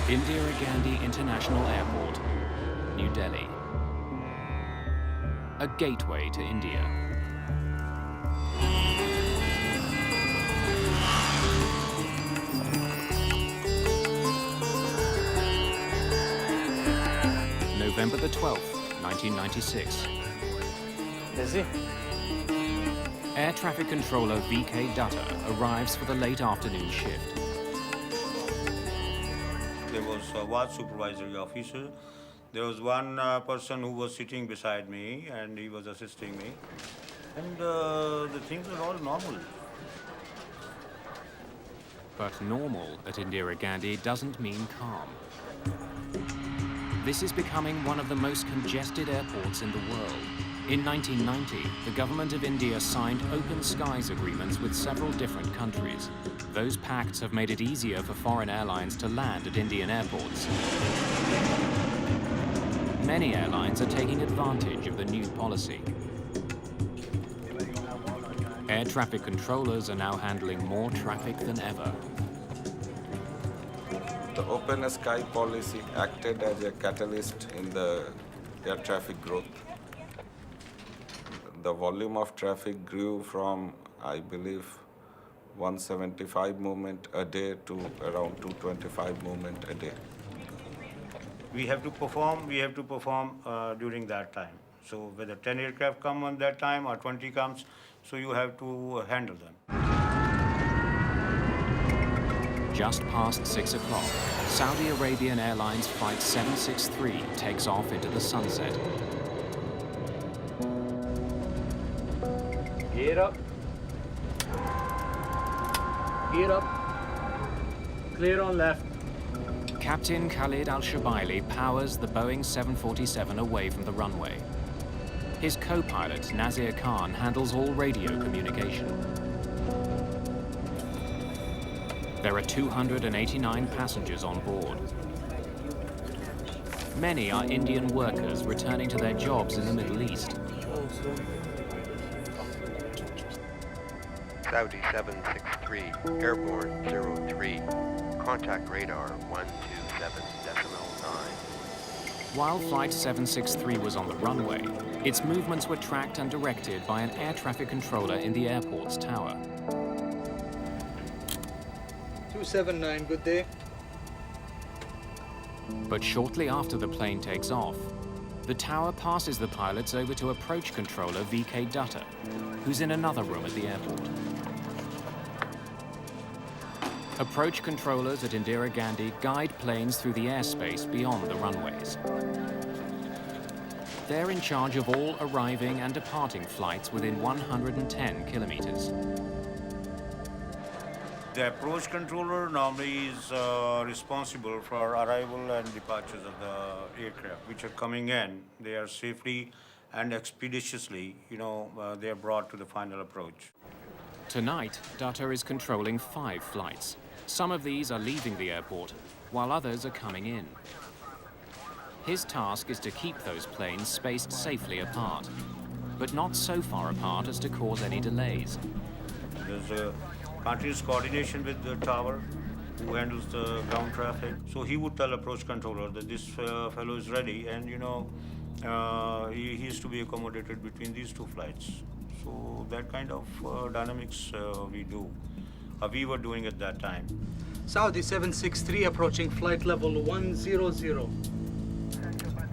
Indira Gandhi International Airport, New Delhi. A gateway to India. November the 12th, 1996. Busy? Air traffic controller VK Dutta arrives for the late afternoon shift. There was a ward supervisory officer. There was one person who was sitting beside me and he was assisting me. And the things are all normal. But normal at Indira Gandhi doesn't mean calm. This is becoming one of the most congested airports in the world. In 1990, the government of India signed open skies agreements with several different countries. Those pacts have made it easier for foreign airlines to land at Indian airports. Many airlines are taking advantage of the new policy. Air traffic controllers are now handling more traffic than ever. The open sky policy acted as a catalyst in the air traffic growth. The volume of traffic grew from, I believe, 175 movement a day to around 225 movement a day. We have to perform during that time. So whether 10 aircraft come on that time or 20 comes, so you have to handle them. Just past 6 o'clock, Saudi Arabian Airlines Flight 763 takes off into the sunset. Gear up. Gear up. Clear on left. Captain Khalid Al-Shabaili powers the Boeing 747 away from the runway. His co-pilot, Nazir Khan, handles all radio communication. There are 289 passengers on board. Many are Indian workers returning to their jobs in the Middle East. Saudi 763, airborne 03, contact radar 127.9. While Flight 763 was on the runway, its movements were tracked and directed by an air traffic controller in the airport's tower. 279, good day. But shortly after the plane takes off, the tower passes the pilots over to approach controller VK Dutta, who's in another room at the airport. Approach controllers at Indira Gandhi guide planes through the airspace beyond the runways. They're in charge of all arriving and departing flights within 110 kilometers. The approach controller normally is responsible for arrival and departures of the aircraft, which are coming in. They are safely and expeditiously, they are brought to the final approach. Tonight, Dutta is controlling 5 flights. Some of these are leaving the airport, while others are coming in. His task is to keep those planes spaced safely apart, but not so far apart as to cause any delays. There's a continuous coordination with the tower who handles the ground traffic. So he would tell approach controller that this fellow is ready, and he is to be accommodated between these 2 flights. So that kind of dynamics we were doing at that time. Saudi 763 approaching flight level 100.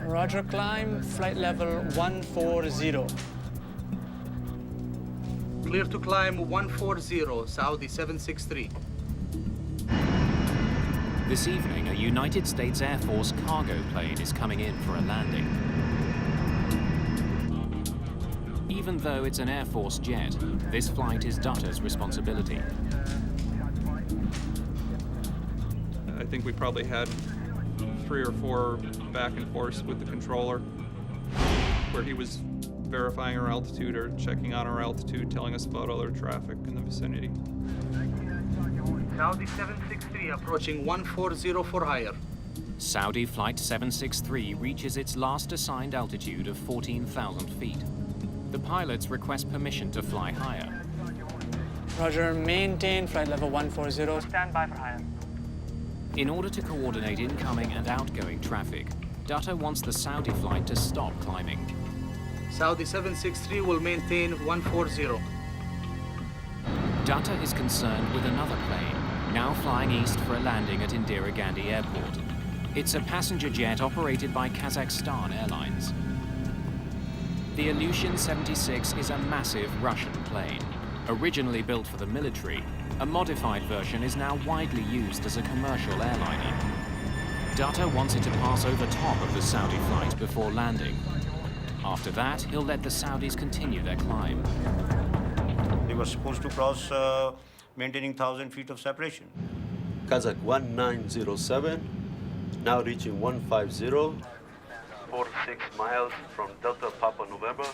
Roger, climb, flight level 140. Clear to climb 140, Saudi 763. This evening, a United States Air Force cargo plane is coming in for a landing. Even though it's an Air Force jet, this flight is Dutta's responsibility. I think we probably had 3 or 4 back and forths with the controller where he was verifying our altitude or checking on our altitude, telling us about other traffic in the vicinity. Saudi 763 approaching 140 for higher. Saudi Flight 763 reaches its last assigned altitude of 14,000 feet. The pilots request permission to fly higher. Roger, maintain flight level 140. Stand by for higher. In order to coordinate incoming and outgoing traffic, Dutta wants the Saudi flight to stop climbing. Saudi 763 will maintain 140. Dutta is concerned with another plane, now flying east for a landing at Indira Gandhi Airport. It's a passenger jet operated by Kazakhstan Airlines. The Ilyushin 76 is a massive Russian plane. Originally built for the military, a modified version is now widely used as a commercial airliner. Dutta wants it to pass over top of the Saudi flight before landing. After that, he'll let the Saudis continue their climb. They were supposed to cross maintaining 1,000 feet of separation. Kazakh 1907, now reaching 150. 46 miles from Delta Papa November.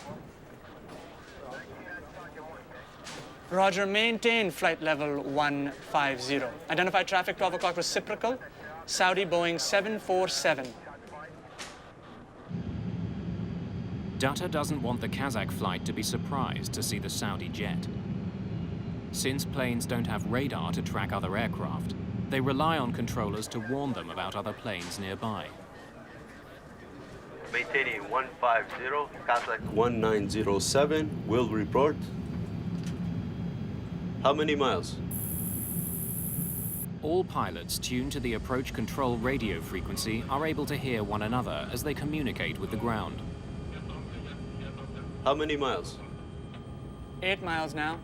Roger, maintain flight level 150. Identify traffic 12 o'clock reciprocal, Saudi Boeing 747. Dutta doesn't want the Kazakh flight to be surprised to see the Saudi jet. Since planes don't have radar to track other aircraft, they rely on controllers to warn them about other planes nearby. Maintaining 150, Kazakh 1907, will report. How many miles? All pilots tuned to the approach control radio frequency are able to hear one another as they communicate with the ground. How many miles? 8 miles now.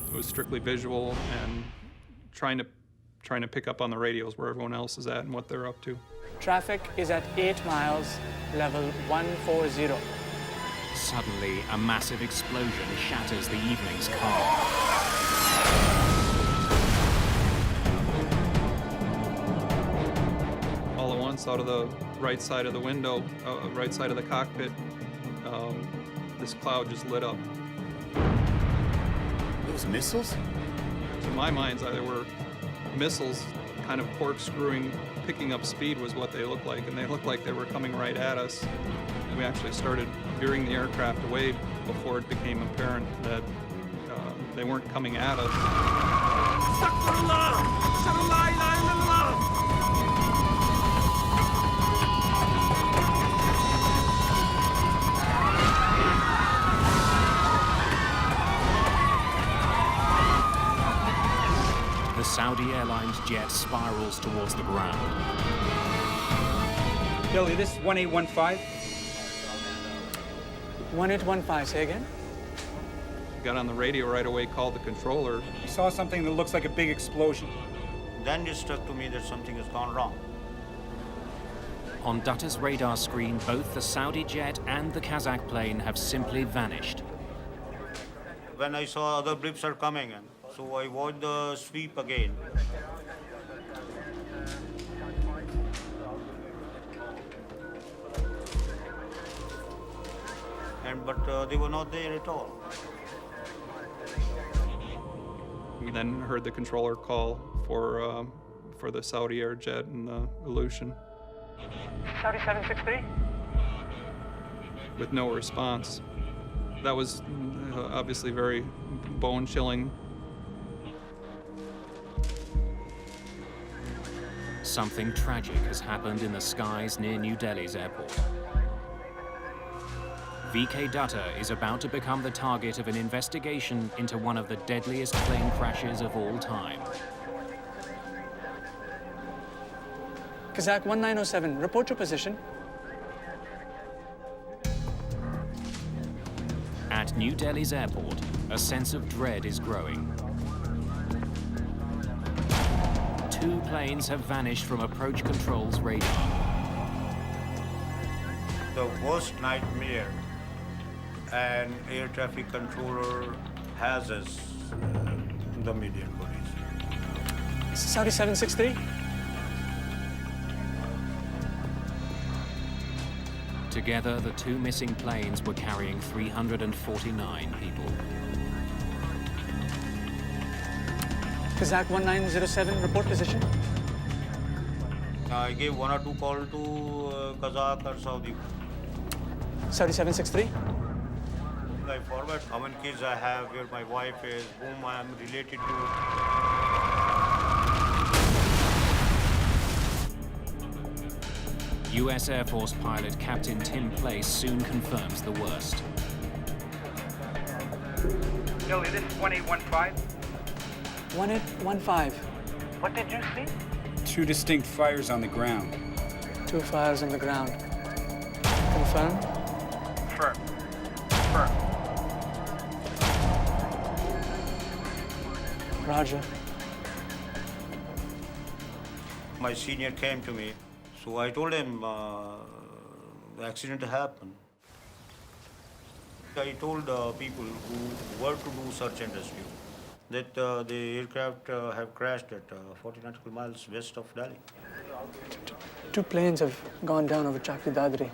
It was strictly visual and trying to pick up on the radios where everyone else is at and what they're up to. Traffic is at 8 miles, level 140. Suddenly, a massive explosion shatters the evening's calm. All at once, out of the right side of the window, right side of the cockpit, this cloud just lit up. Those missiles? To my mind's eye, there were missiles kind of corkscrewing, picking up speed was what they looked like, and they looked like they were coming right at us. We actually started veering the aircraft away before it became apparent that they weren't coming at us. The Saudi Airlines jet spirals towards the ground. Billy, this is 1815. 1815, say again? Got on the radio right away, called the controller. We saw something that looks like a big explosion. Then it struck to me that something has gone wrong. On Dutta's radar screen, both the Saudi jet and the Kazakh plane have simply vanished. When I saw other blips are coming in, so I watched the sweep again. But they were not there at all. We then heard the controller call for the Saudi Air jet and the Ilyushin. Saudi 763? With no response. That was obviously very bone-chilling. Something tragic has happened in the skies near New Delhi's airport. VK Dutta is about to become the target of an investigation into one of the deadliest plane crashes of all time. Kazakh 1907, report your position. At New Delhi's airport, a sense of dread is growing. 2 planes have vanished from approach control's radar. The worst nightmare an air traffic controller has is the median police. Saudi 763? Together, the 2 missing planes were carrying 349 people. Kazakh 1907, report position. I gave 1 or 2 calls to Kazakh or Saudi. Saudi 763? I forward how many kids I have, where my wife is, whom I am related to. US Air Force pilot Captain Tim Place soon confirms the worst. Billy, this is 1815. 1815. What did you see? Two distinct fires on the ground. Two fires on the ground. Confirm? Confirm. Confirm. Roger. My senior came to me, so I told him the accident happened. I told people who were to do search and rescue that the aircraft have crashed at 40 nautical miles west of Delhi. Two planes have gone down over Charkhi Dadri.